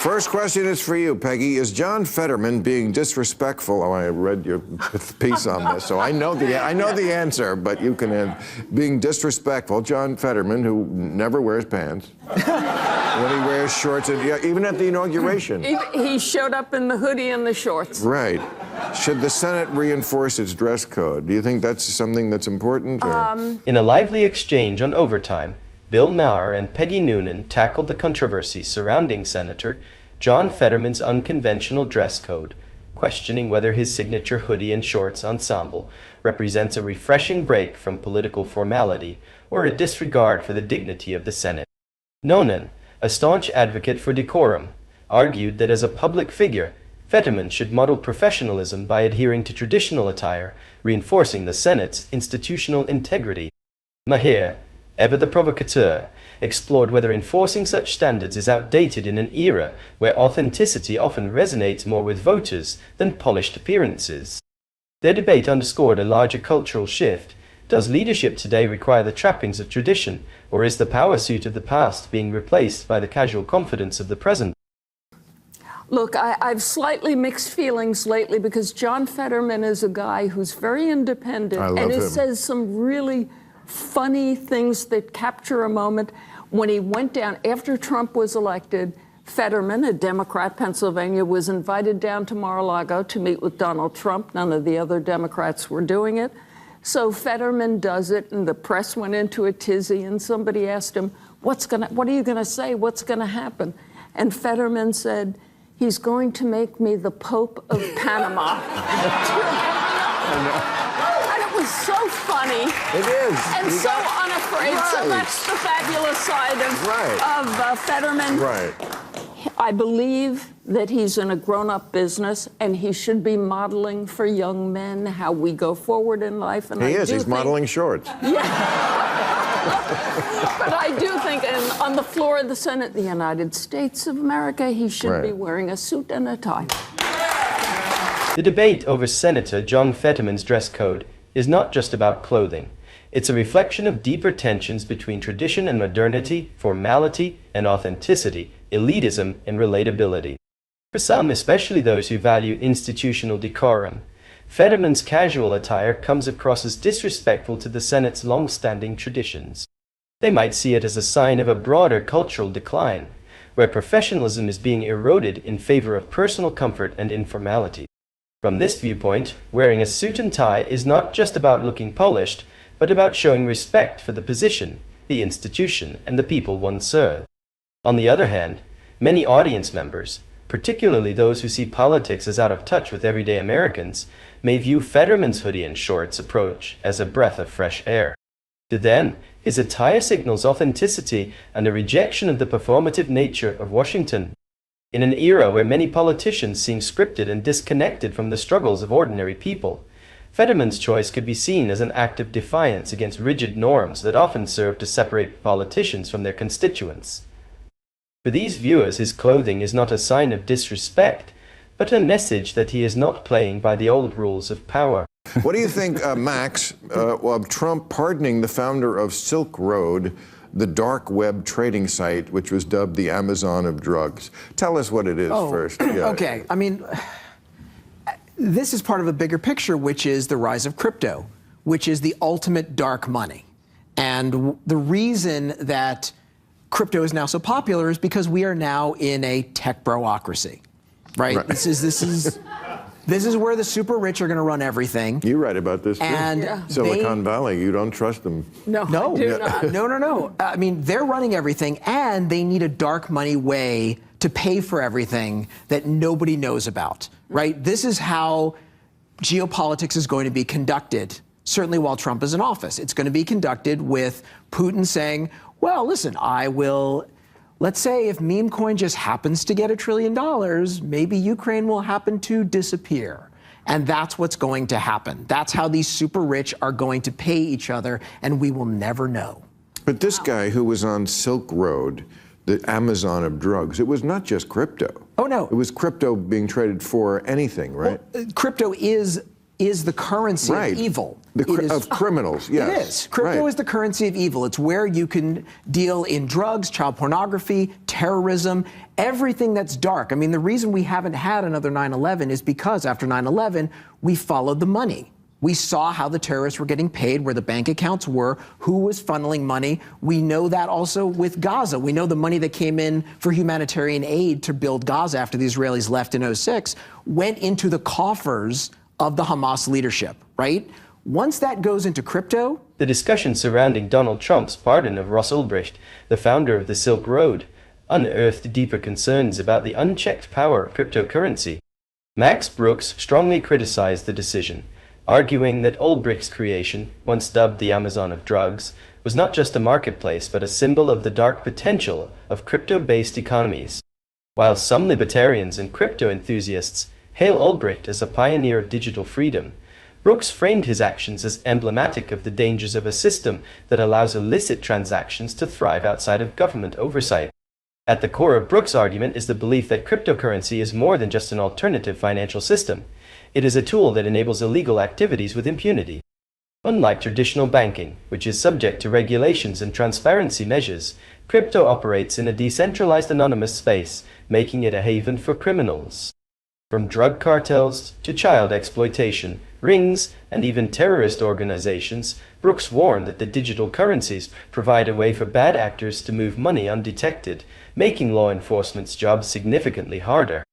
First question is for you, Peggy. Is John Fetterman being disrespectful? Oh, I read your piece on this, so I know the answer, but you can add. Being disrespectful, John Fetterman, who never wears pants, when he wears shorts, and, yeah, even at the inauguration. He showed up in the hoodie and the shorts. Right. Should the Senate reinforce its dress code? Do you think that's something that's important? In a lively exchange on overtime, Bill Maher and Peggy Noonan tackled the controversy surrounding Senator John Fetterman's unconventional dress code, questioning whether his signature hoodie-and-shorts ensemble represents a refreshing break from political formality or a disregard for the dignity of the Senate. Noonan, a staunch advocate for decorum, argued that as a public figure, Fetterman should model professionalism by adhering to traditional attire, reinforcing the Senate's institutional integrity. Maher, ever the provocateur, explored whether enforcing such standards is outdated in an era where authenticity often resonates more with voters than polished appearances. Their debate underscored a larger cultural shift. Does leadership today require the trappings of tradition, or is the power suit of the past being replaced by the casual confidence of the present? Look, I've slightly mixed feelings lately because John Fetterman is a guy who's very independent and he says some really funny things that capture a moment. When he went down, after Trump was elected, Fetterman, a Democrat, Pennsylvania, was invited down to Mar-a-Lago to meet with Donald Trump. None of the other Democrats were doing it. So Fetterman does it, and the press went into a tizzy, and somebody asked him, what are you going to say? What's going to happen? And Fetterman said, he's going to make me the Pope of Panama. And it was so funny. It is. And so unafraid. Right. So that's the fabulous side of Fetterman. Right. I believe that he's in a grown-up business, and he should be modeling for young men how we go forward in life. And He's modeling shorts. Yeah. But I do think, and on the floor of the Senate of the United States of America, he should be wearing a suit and a tie. The debate over Senator John Fetterman's dress code is not just about clothing. It's a reflection of deeper tensions between tradition and modernity, formality and authenticity, elitism and relatability. For some, especially those who value institutional decorum, Fetterman's casual attire comes across as disrespectful to the Senate's long-standing traditions. They might see it as a sign of a broader cultural decline, where professionalism is being eroded in favor of personal comfort and informality. From this viewpoint, wearing a suit and tie is not just about looking polished, but about showing respect for the position, the institution, and the people one serves. On the other hand, many audience members, particularly those who see politics as out of touch with everyday Americans, may view Fetterman's hoodie and shorts approach as a breath of fresh air. To them, his attire signals authenticity and a rejection of the performative nature of Washington. In an era where many politicians seem scripted and disconnected from the struggles of ordinary people, Fetterman's choice could be seen as an act of defiance against rigid norms that often serve to separate politicians from their constituents. For these viewers, his clothing is not a sign of disrespect, but a message that he is not playing by the old rules of power. What do you think, Max, of Trump pardoning the founder of Silk Road, the dark web trading site, which was dubbed the Amazon of drugs? Tell us what it is first. Yeah. Okay, I mean, this is part of a bigger picture, which is the rise of crypto, which is the ultimate dark money. And the reason that crypto is now so popular is because we are now in a tech broocracy, right? This is where the super rich are going to run everything. You write about this too. And Silicon Valley, you don't trust them. No. I mean, they're running everything, and they need a dark money way to pay for everything that nobody knows about, right? This is how geopolitics is going to be conducted, certainly while Trump is in office. It's going to be conducted with Putin saying, well, listen, let's say if meme coin just happens to get $1 trillion, maybe Ukraine will happen to disappear. And that's what's going to happen. That's how these super rich are going to pay each other, and we will never know. But this guy who was on Silk Road, the Amazon of drugs, it was not just crypto. Oh, no. It was crypto being traded for anything, right? Well, crypto is is the currency of evil. Of criminals, yes. It is. Crypto is the currency of evil. It's where you can deal in drugs, child pornography, terrorism, everything that's dark. I mean, the reason we haven't had another 9/11 is because after 9/11, we followed the money. We saw how the terrorists were getting paid, where the bank accounts were, who was funneling money. We know that also with Gaza. We know the money that came in for humanitarian aid to build Gaza after the Israelis left in 2006 went into the coffers of the Hamas leadership, right? Once that goes into crypto... The discussion surrounding Donald Trump's pardon of Ross Ulbricht, the founder of the Silk Road, unearthed deeper concerns about the unchecked power of cryptocurrency. Max Brooks strongly criticized the decision, arguing that Ulbricht's creation, once dubbed the Amazon of drugs, was not just a marketplace but a symbol of the dark potential of crypto-based economies. While some libertarians and crypto enthusiasts hail Ulbricht as a pioneer of digital freedom, Brooks framed his actions as emblematic of the dangers of a system that allows illicit transactions to thrive outside of government oversight. At the core of Brooks' argument is the belief that cryptocurrency is more than just an alternative financial system. It is a tool that enables illegal activities with impunity. Unlike traditional banking, which is subject to regulations and transparency measures, crypto operates in a decentralized anonymous space, making it a haven for criminals. From drug cartels to child exploitation, rings, and even terrorist organizations, Brooks warned that the digital currencies provide a way for bad actors to move money undetected, making law enforcement's job significantly harder.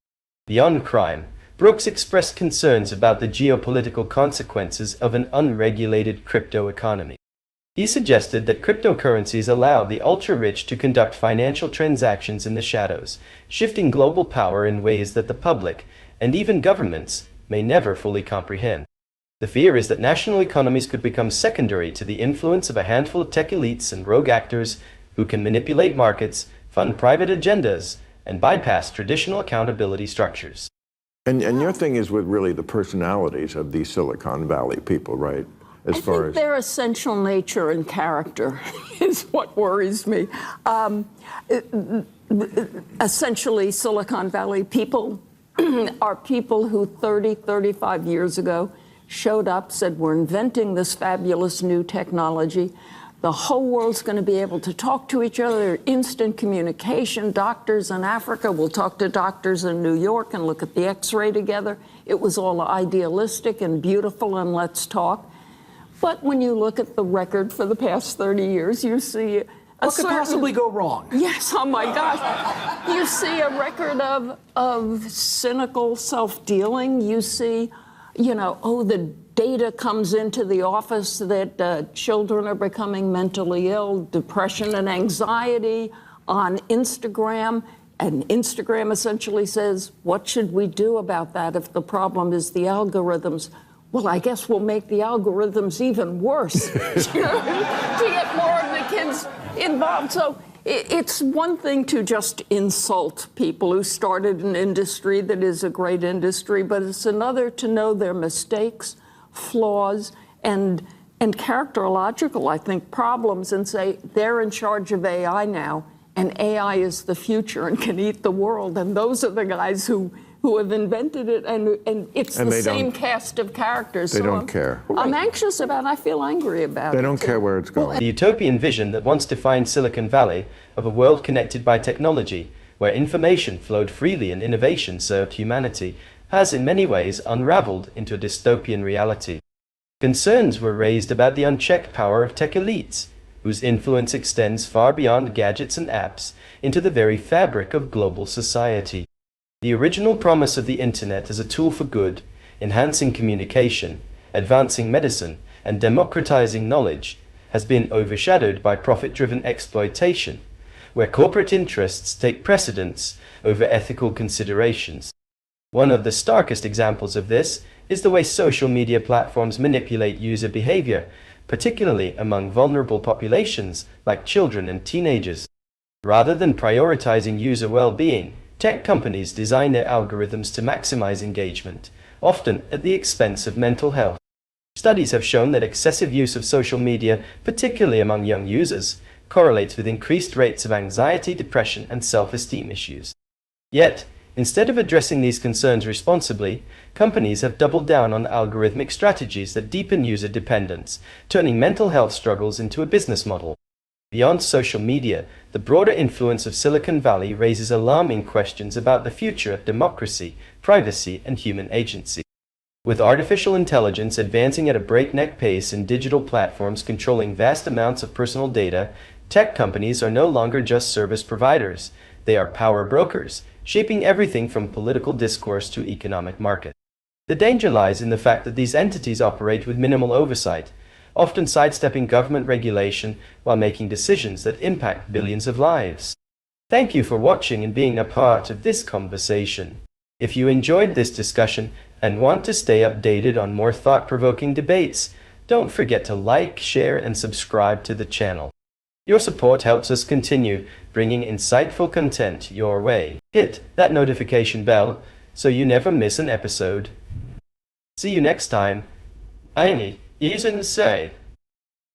Beyond crime, Brooks expressed concerns about the geopolitical consequences of an unregulated crypto economy. He suggested that cryptocurrencies allow the ultra-rich to conduct financial transactions in the shadows, shifting global power in ways that the public, and even governments, may never fully comprehend. The fear is that national economies could become secondary to the influence of a handful of tech elites and rogue actors who can manipulate markets, fund private agendas, and bypass traditional accountability structures. And your thing is with really the personalities of these Silicon Valley people, right? I think their essential nature and character is what worries me. Essentially, Silicon Valley people are people who 30, 35 years ago showed up, said, we're inventing this fabulous new technology. The whole world's going to be able to talk to each other, instant communication. Doctors in Africa will talk to doctors in New York and look at the X-ray together. It was all idealistic and beautiful, and let's talk. But when you look at the record for the past 30 years, you see what could possibly go wrong? Yes, oh my gosh. You see a record of cynical self-dealing. You see, the data comes into the office that children are becoming mentally ill, depression and anxiety on Instagram. And Instagram essentially says, what should we do about that if the problem is the algorithms? Well, I guess we'll make the algorithms even worse to get more of the kids involved. So it's one thing to just insult people who started an industry that is a great industry, but it's another to know their mistakes, flaws, and characterological, I think, problems, and say they're in charge of AI now, and AI is the future and can eat the world. And those are the guys who have invented it, and it's the same cast of characters. They don't care. I'm anxious about it. I feel angry about it. They don't care where it's going. The utopian vision that once defined Silicon Valley of a world connected by technology, where information flowed freely and innovation served humanity, has in many ways unraveled into a dystopian reality. Concerns were raised about the unchecked power of tech elites, whose influence extends far beyond gadgets and apps into the very fabric of global society. The original promise of the internet as a tool for good, enhancing communication, advancing medicine, and democratizing knowledge has been overshadowed by profit-driven exploitation, where corporate interests take precedence over ethical considerations. One of the starkest examples of this is the way social media platforms manipulate user behavior, particularly among vulnerable populations like children and teenagers. Rather than prioritizing user well-being, tech companies design their algorithms to maximize engagement, often at the expense of mental health. Studies have shown that excessive use of social media, particularly among young users, correlates with increased rates of anxiety, depression, and self-esteem issues. Yet, Instead of addressing these concerns responsibly, companies have doubled down on algorithmic strategies that deepen user dependence, turning mental health struggles into a business model. Beyond social media, the broader influence of Silicon Valley raises alarming questions about the future of democracy, privacy, and human agency. With artificial intelligence advancing at a breakneck pace and digital platforms controlling vast amounts of personal data, tech companies are no longer just service providers. They are power brokers, shaping everything from political discourse to economic market. The danger lies in the fact that these entities operate with minimal oversight, often sidestepping government regulation while making decisions that impact billions of lives. Thank you for watching and being a part of this conversation. If you enjoyed this discussion and want to stay updated on more thought-provoking debates, don't forget to like, share, and subscribe to the channel. Your support helps us continue bringing insightful content your way. Hit that notification bell so you never miss an episode. See you next time. Eine, Isen say.